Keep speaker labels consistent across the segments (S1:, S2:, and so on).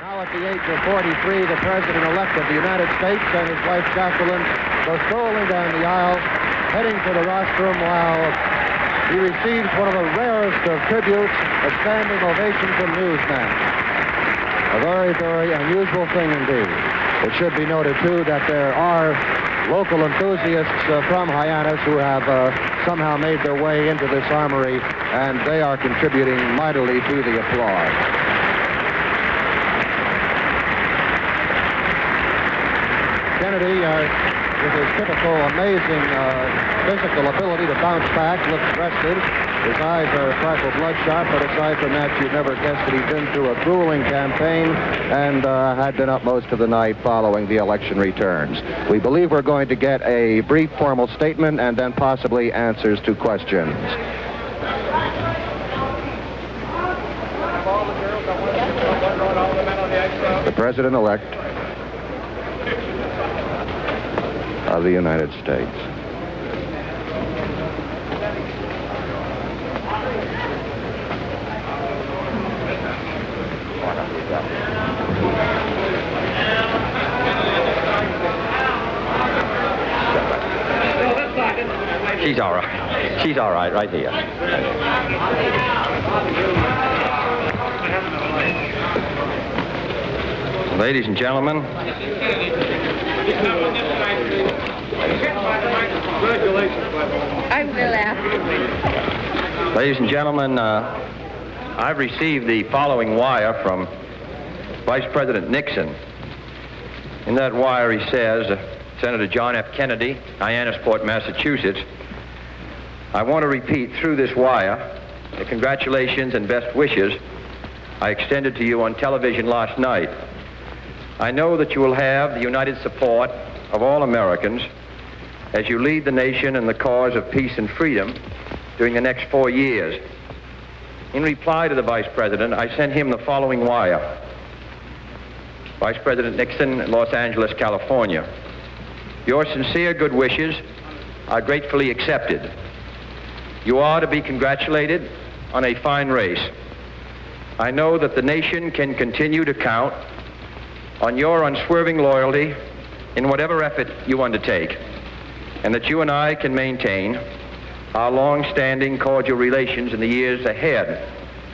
S1: Now at the age of 43, the President-elect of the United States and his wife Jacqueline go strolling down the aisle, heading for the rostrum while he receives one of the rarest of tributes, a standing ovation from newsmen. A very, very unusual thing indeed. It should be noted, too, that there are local enthusiasts from Hyannis who have somehow made their way into this armory, and they are contributing mightily to the applause. Kennedy, with his typical amazing physical ability to bounce back, looks rested. His eyes are a trifle bloodshot, but aside from that, you'd never guess that he's been through a grueling campaign and had been up most of the night following the election returns. We believe we're going to get a brief formal statement and then possibly answers to questions. The President-elect of the United States.
S2: She's all right. She's all right, right here. Ladies and gentlemen,
S3: I will ask.
S2: Ladies and gentlemen, I've received the following wire from Vice President Nixon. In that wire he says, Senator John F. Kennedy, Hyannisport, Massachusetts, I want to repeat through this wire the congratulations and best wishes I extended to you on television last night. I know that you will have the united support of all Americans as you lead the nation in the cause of peace and freedom during the next 4 years. In reply to the Vice President, I sent him the following wire. Vice President Nixon, Los Angeles, California. Your sincere good wishes are gratefully accepted. You are to be congratulated on a fine race. I know that the nation can continue to count on your unswerving loyalty in whatever effort you undertake, and that you and I can maintain our long-standing cordial relations in the years ahead.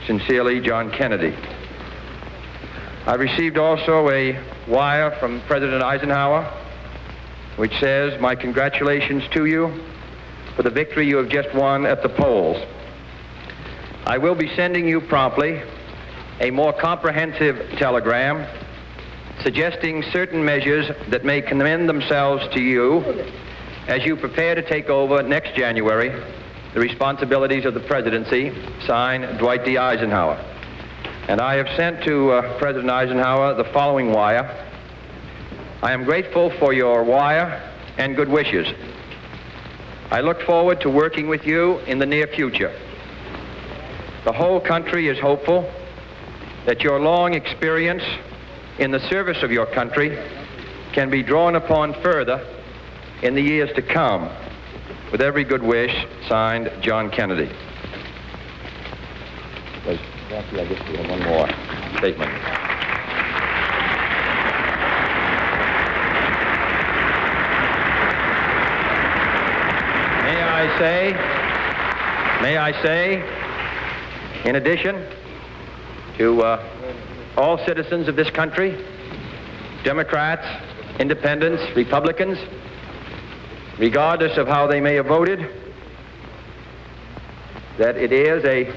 S2: Sincerely, John Kennedy. I received also a wire from President Eisenhower, which says, my congratulations to you for the victory you have just won at the polls. I will be sending you promptly a more comprehensive telegram suggesting certain measures that may commend themselves to you as you prepare to take over next January the responsibilities of the presidency, signed Dwight D. Eisenhower. And I have sent to President Eisenhower the following wire. I am grateful for your wire and good wishes. I look forward to working with you in the near future. The whole country is hopeful that your long experience in the service of your country can be drawn upon further in the years to come. With every good wish, signed, John Kennedy. Jackie, I guess we have one more statement. May I say, in addition to all citizens of this country, Democrats, Independents, Republicans, regardless of how they may have voted, that it is a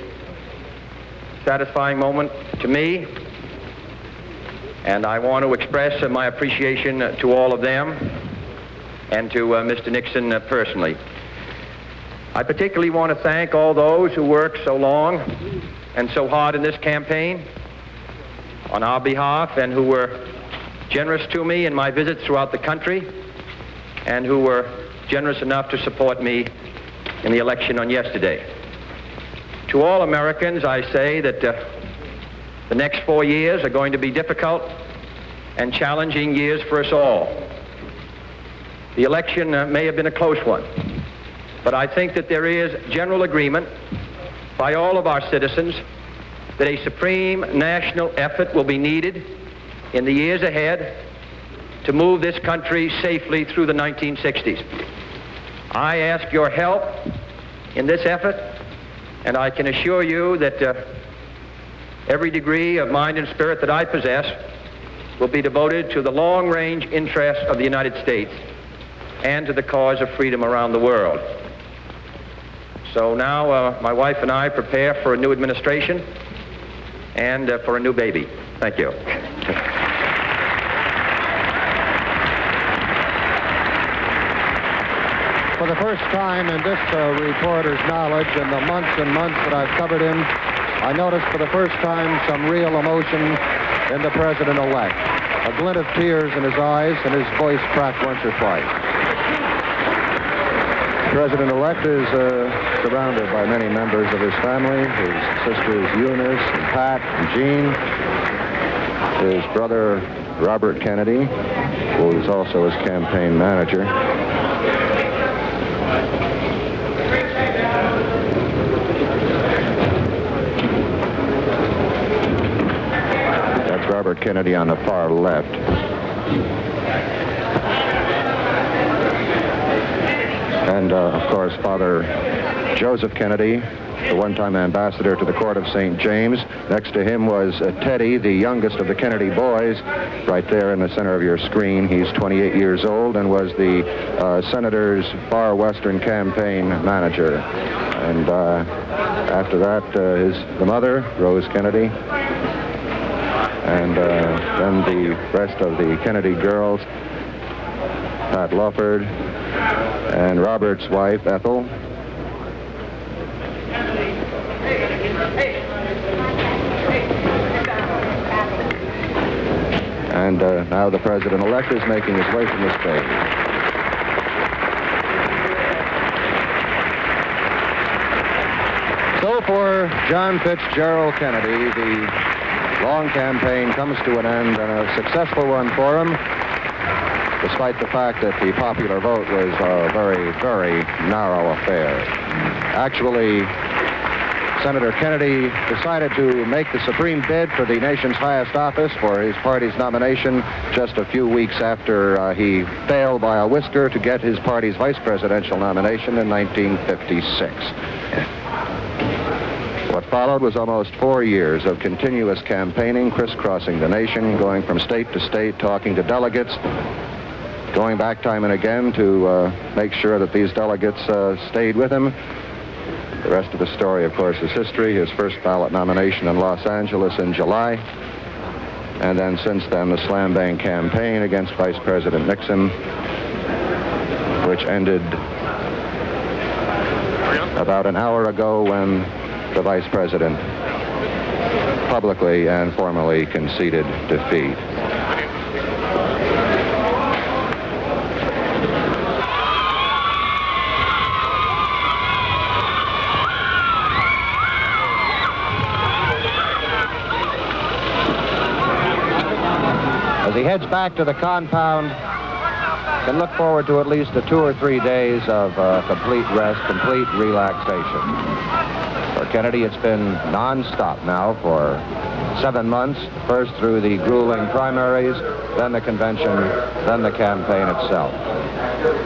S2: satisfying moment to me, and I want to express my appreciation to all of them and to Mr. Nixon personally. I particularly want to thank all those who worked so long and so hard in this campaign on our behalf and who were generous to me in my visits throughout the country and who were generous enough to support me in the election on yesterday. To all Americans, I say that the next 4 years are going to be difficult and challenging years for us all. The election may have been a close one, but I think that there is general agreement by all of our citizens that a supreme national effort will be needed in the years ahead to move this country safely through the 1960s. I ask your help in this effort, and I can assure you that every degree of mind and spirit that I possess will be devoted to the long-range interests of the United States and to the cause of freedom around the world. So now my wife and I prepare for a new administration and for a new baby. Thank you.
S1: For the first time in this reporter's knowledge, in the months and months that I've covered him, I noticed for the first time some real emotion in the president-elect. A glint of tears in his eyes, and his voice cracked once or twice. The president-elect is surrounded by many members of his family, his sisters Eunice and Pat and Jean, his brother Robert Kennedy, who is also his campaign manager. That's Robert Kennedy on the far left. And, of course, Father Joseph Kennedy, the one-time ambassador to the court of St. James. Next to him was Teddy, the youngest of the Kennedy boys, right there in the center of your screen. He's 28 years old and was the senator's far western campaign manager. And after that is the mother, Rose Kennedy. And then the rest of the Kennedy girls, Pat Lawford, and Robert's wife, Ethel. And now the president-elect is making his way from the stage. So for John Fitzgerald Kennedy, the long campaign comes to an end, and a successful one for him, despite the fact that the popular vote was a very, very narrow affair. Actually, Senator Kennedy decided to make the supreme bid for the nation's highest office for his party's nomination just a few weeks after he failed by a whisker to get his party's vice presidential nomination in 1956. What followed was almost 4 years of continuous campaigning, crisscrossing the nation, going from state to state, talking to delegates, going back time and again to make sure that these delegates stayed with him. The rest of the story, of course, is history. His first ballot nomination in Los Angeles in July. And then since then, the slam bang campaign against Vice President Nixon, which ended about an hour ago when the vice president publicly and formally conceded defeat. As he heads back to the compound, can look forward to at least 2 or 3 days of complete rest, complete relaxation. For Kennedy, it's been non-stop now for 7 months, first through the grueling primaries, then the convention, then the campaign itself.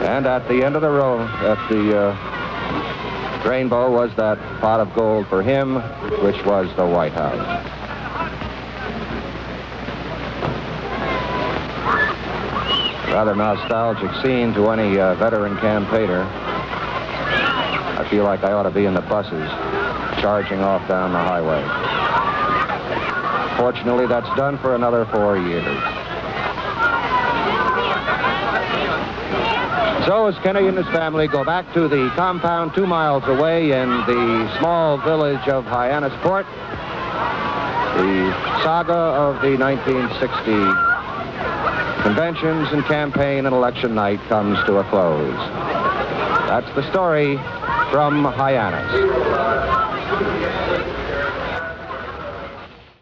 S1: And at the end of the row, at the rainbow, was that pot of gold for him, which was the White House. Rather nostalgic scene to any veteran campaigner. I feel like I ought to be in the buses, charging off down the highway. Fortunately, that's done for another 4 years. So as Kennedy and his family go back to the compound 2 miles away in the small village of Hyannisport, the saga of the 1960 conventions and campaign and election night comes to a close. That's the story from Hyannis.